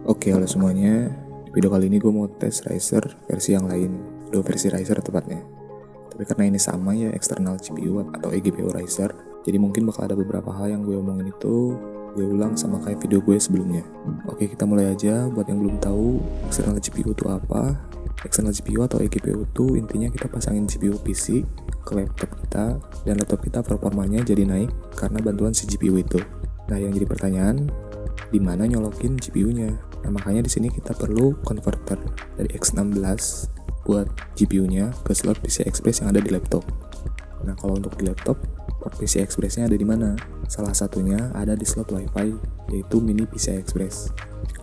Oke, halo semuanya. Di video kali ini gue mau tes Riser versi yang lain, dua versi Riser tepatnya. Tapi karena ini sama ya, eksternal GPU atau eGPU Riser, jadi mungkin bakal ada beberapa hal yang gue omongin itu gue ulang sama kayak video gue sebelumnya. Oke, kita mulai aja. Buat yang belum tahu, eksternal GPU itu apa? Eksternal GPU atau eGPU itu intinya kita pasangin GPU PC ke laptop kita, dan laptop kita performanya jadi naik karena bantuan si GPU itu. Nah, yang jadi pertanyaan, di mana nyolokin GPU-nya? Nah, makanya di sini kita perlu converter dari X16 buat GPU-nya ke slot PCI Express yang ada di laptop. Nah, kalau untuk di laptop, port PCI Express-nya ada di mana? Salah satunya ada di slot Wi-Fi, yaitu Mini PCI Express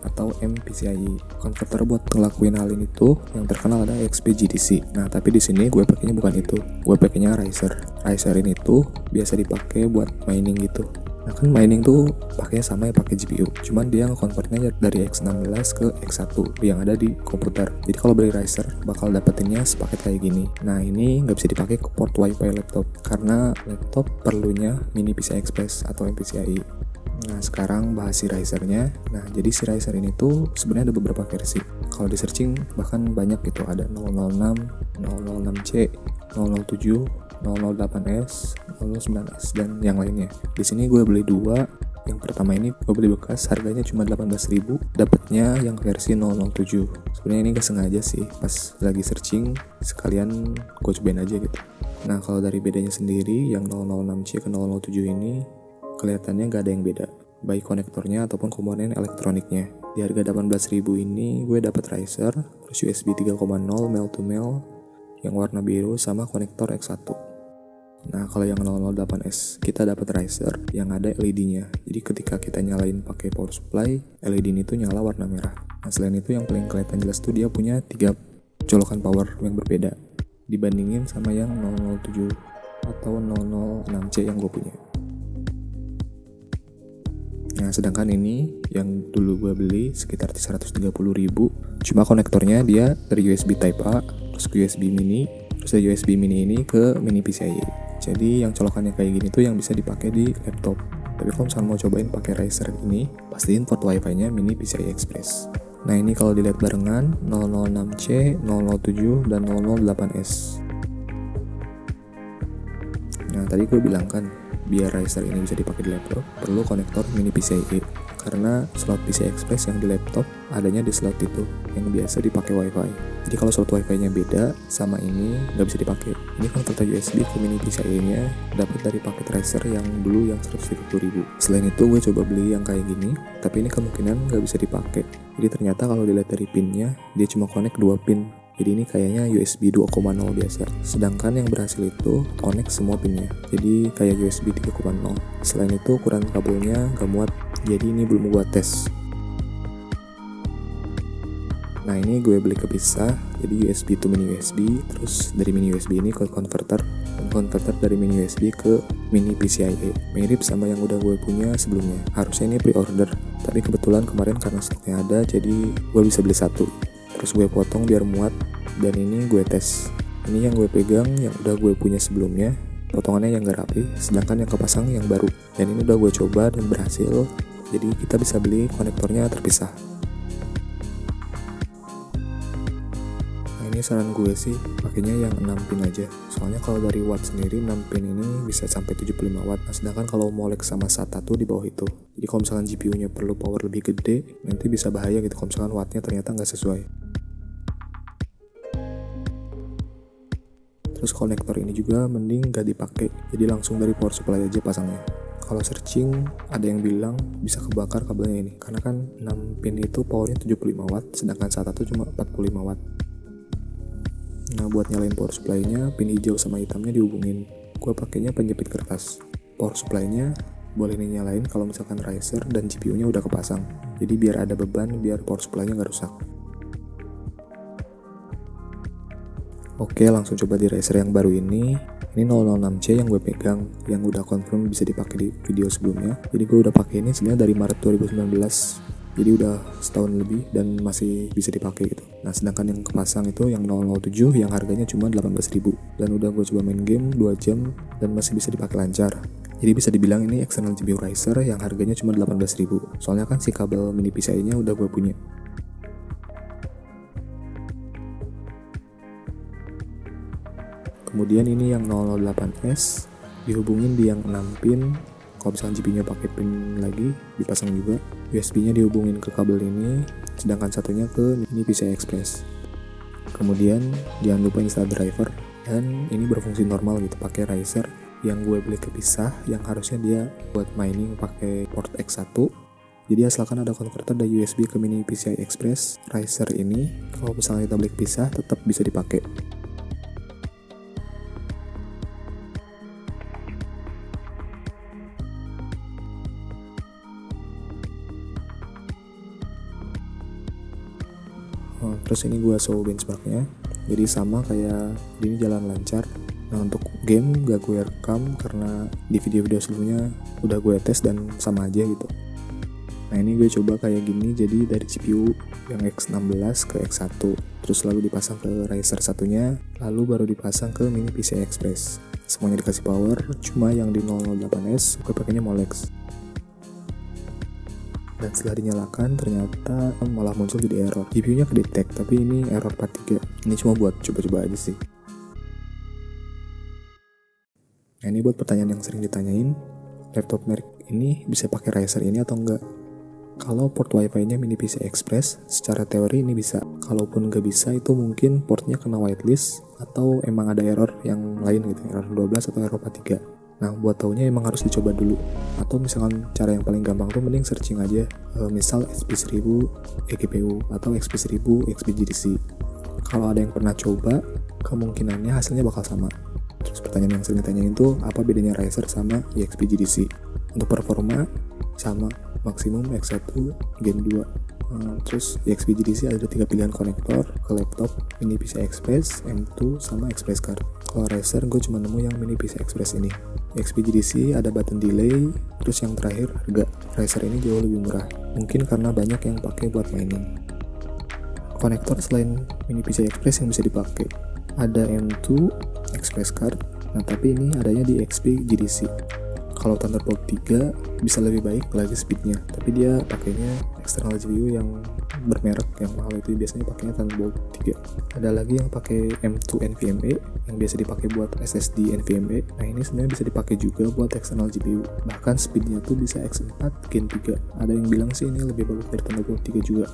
atau mPCIe. Converter buat ngelakuin hal ini tuh yang terkenal ada XP-GDC. Nah, tapi di sini gue pakainya bukan itu. Gue pakainya Riser. Riser ini tuh biasa dipakai buat mining gitu. Nah, kan mining tuh pakainya sama ya, pakai GPU. Cuman dia nge-convertnya dari X16 ke X1 yang ada di komputer. Jadi kalau beli Riser bakal dapetinnya sepaket kayak gini. Nah, ini nggak bisa dipakai ke port Wi-Fi laptop karena laptop perlunya Mini PCI Express atau mPCIe. Nah, sekarang bahas si Riser-nya. Nah, jadi si Riser ini tuh sebenarnya ada beberapa versi. Kalau di searching bahkan banyak gitu, ada 006, 006C, 007, 008S, 009S, dan yang lainnya. Di sini gue beli dua. Yang pertama ini gue beli bekas, harganya cuma 18.000, dapatnya yang versi 007. Sebenarnya ini gak sengaja sih, pas lagi searching sekalian gue cobain aja gitu. Nah, kalau dari bedanya sendiri, yang 006C ke 007 ini kelihatannya gak ada yang beda, baik konektornya ataupun komponen elektroniknya. Di harga 18.000 ini gue dapat Riser, terus USB 3.0 male to male yang warna biru sama konektor X1. Nah, kalau yang 008S kita dapat Riser yang ada LED-nya. Jadi ketika kita nyalain pakai power supply, LED ini tuh nyala warna merah. Nah, selain itu yang paling kelihatan jelas tuh dia punya 3 colokan power yang berbeda dibandingin sama yang 007 atau 006C yang gue punya. Nah, sedangkan ini yang dulu gue beli sekitar 130.000, cuma konektornya dia dari USB Type A terus ke USB mini, terus dari USB mini ini ke mini PCIe. Jadi yang colokannya kayak gini tuh yang bisa dipakai di laptop. Tapi kalau misalnya mau cobain pakai Riser ini, pastiin port Wi-Fi-nya Mini PCI Express. Nah, ini kalau dilihat barengan 006C, 007, dan 008S. Nah, tadi gue bilang kan, biar Riser ini bisa dipakai di laptop, perlu konektor Mini PCIe. Karena slot PCI Express yang di laptop adanya di slot itu yang biasa dipakai Wi-Fi. Jadi kalau slot Wi-Fi-nya beda sama ini nggak bisa dipakai. Ini konverter USB ke Mini PCIe-nya dapat dari paket Riser yang dulu yang 130.000. Selain itu gue coba beli yang kayak gini, tapi ini kemungkinan nggak bisa dipakai. Jadi ternyata kalau dilihat dari pinnya, dia cuma connect 2 pin. Jadi ini kayaknya USB 2.0 biasa. Sedangkan yang berhasil itu connect semua pinnya. Jadi kayak USB 3.0. Selain itu ukuran kabelnya gak muat. Jadi ini belum gua tes. Nah, ini gue beli kepisah. Jadi USB to mini USB. Terus dari mini USB ini ke converter. Dan converter dari mini USB ke mini PCIe. Mirip sama yang udah gue punya sebelumnya. Harusnya ini pre-order. Tapi kebetulan kemarin karena stoknya ada, jadi gue bisa beli satu. Terus gue potong biar muat, dan ini gue tes. Ini yang gue pegang yang udah gue punya sebelumnya, potongannya yang gak rapi, sedangkan yang kepasang yang baru. Dan ini udah gue coba dan berhasil, jadi kita bisa beli konektornya terpisah. Nah, ini saran gue sih pakainya yang 6 pin aja. Soalnya kalau dari watt sendiri 6 pin ini bisa sampai 75 watt. Nah, sedangkan kalau mau leg sama SATA tuh di bawah itu. Jadi kalau misalkan GPU-nya perlu power lebih gede, nanti bisa bahaya gitu kalau misalkan wattnya ternyata nggak sesuai. Terus konektor ini juga mending gak dipakai, jadi langsung dari power supply aja pasangnya. Kalau searching ada yang bilang bisa kebakar kabelnya ini, karena kan 6 pin itu powernya 75 watt, sedangkan SATA tuh cuma 45 watt. Nah, buat nyalain power supply-nya, pin hijau sama hitamnya dihubungin. Gue pakainya penjepit kertas. Power supply-nya boleh dinyalain kalau misalkan Riser dan GPU-nya udah kepasang. Jadi biar ada beban, biar power supply-nya gak rusak. Oke, langsung coba di Riser yang baru ini. Ini 006C yang gue pegang, yang udah confirm bisa dipakai di video sebelumnya. Jadi gue udah pakai ini sebenarnya dari Maret 2019. Jadi udah setahun lebih dan masih bisa dipakai gitu. Nah, sedangkan yang kepasang itu yang 007 yang harganya cuma 18.000. Dan udah gue coba main game 2 jam dan masih bisa dipakai lancar. Jadi bisa dibilang ini external GPU riser yang harganya cuma 18.000. Soalnya kan si kabel mini PCIe nya udah gue punya. Kemudian ini yang 008S dihubungin di yang 6 pin. Kalau misalkan GPU-nya pakai pin lagi dipasang juga. USB-nya dihubungin ke kabel ini, sedangkan satunya ke mini PCI Express. Kemudian jangan lupa install driver, dan ini berfungsi normal gitu pakai riser yang gue beli kepisah, yang harusnya dia buat mining pakai port X1. Jadi asalkan ada konverter dari USB ke mini PCI Express, riser ini kalau misalnya kita beli kepisah tetap bisa dipakai. Terus ini gue show benchmarknya, jadi sama kayak ini jalan lancar. Nah untuk game gak gue rekam karena di video-video sebelumnya udah gue tes dan sama aja gitu. Nah ini gue coba kayak gini, jadi dari CPU yang X16 ke X1, terus lalu dipasang ke riser satunya, lalu baru dipasang ke mini PCI Express. Semuanya dikasih power, cuma yang di 008S gue pakainya Molex. Dan setelah dinyalakan ternyata malah muncul jadi error. GPU-nya kedetek, tapi ini error part 3. Ini cuma buat coba-coba aja sih. Nah ini buat pertanyaan yang sering ditanyain, laptop merek ini bisa pakai riser ini atau enggak? Kalau port wifi-nya mini PCI Express, secara teori ini bisa. Kalaupun nggak bisa, itu mungkin portnya kena whitelist atau emang ada error yang lain gitu, error 12 atau error 43. Nah buat taunya emang harus dicoba dulu. Atau misalkan cara yang paling gampang tuh mending searching aja, misal XP1000 eGPU atau XP1000 XP-GDC. Kalau ada yang pernah coba, kemungkinannya hasilnya bakal sama. Terus pertanyaan yang sering ditanyain tuh, apa bedanya riser sama XP-GDC? Untuk performa sama, maksimum X1 Gen 2. Terus di XP-GDC ada 3 pilihan konektor ke laptop, mini PCI Express, M2, sama Express Card. Kalau riser gue cuma nemu yang mini PCI Express ini. XP-GDC ada button delay, terus yang terakhir harga. Riser ini jauh lebih murah, mungkin karena banyak yang pakai buat mining. Konektor selain mini PCI Express yang bisa dipakai, ada M2, Express Card, nah tapi ini adanya di XP-GDC. Kalau Thunderbolt 3 bisa lebih baik lagi speednya, tapi dia pakainya external GPU yang bermerek yang mahal, itu biasanya pakainya Thunderbolt 3. Ada lagi yang pakai M2 NVMe yang biasa dipakai buat SSD NVMe. Nah ini sebenarnya bisa dipakai juga buat external GPU, bahkan speednya tuh bisa X4 Gen 3. Ada yang bilang sih ini lebih bagus dari Thunderbolt 3 juga.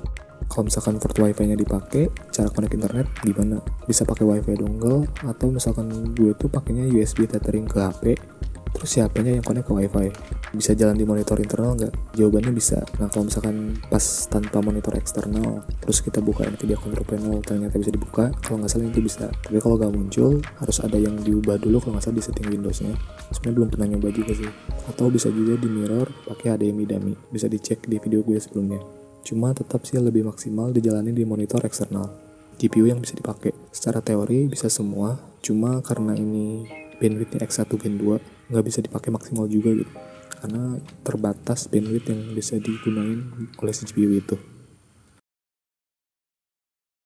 Kalau misalkan port wifi-nya dipakai, cara connect internet gimana? Bisa pakai wifi dongle, atau misalkan gue tuh pakainya USB tethering ke HP, terus si HP-nya yang connect ke wifi. Bisa jalan di monitor internal nggak? Jawabannya bisa. Nah kalau misalkan pas tanpa monitor eksternal, terus kita buka NVIDIA Control Panel ternyata bisa dibuka, kalau nggak salah itu bisa. Tapi kalau nggak muncul, harus ada yang diubah dulu kalau nggak salah di setting Windows-nya. Sebenarnya belum pernah nyoba juga sih. Atau bisa juga di mirror pakai HDMI dummy. Bisa dicek di video gue sebelumnya. Cuma tetap sih lebih maksimal dijalani di monitor eksternal. GPU yang bisa dipakai. Secara teori bisa semua, cuma karena ini bandwidthnya X1 Gen 2 nggak bisa dipakai maksimal juga gitu, karena terbatas bandwidth yang bisa digunain oleh si GPU itu.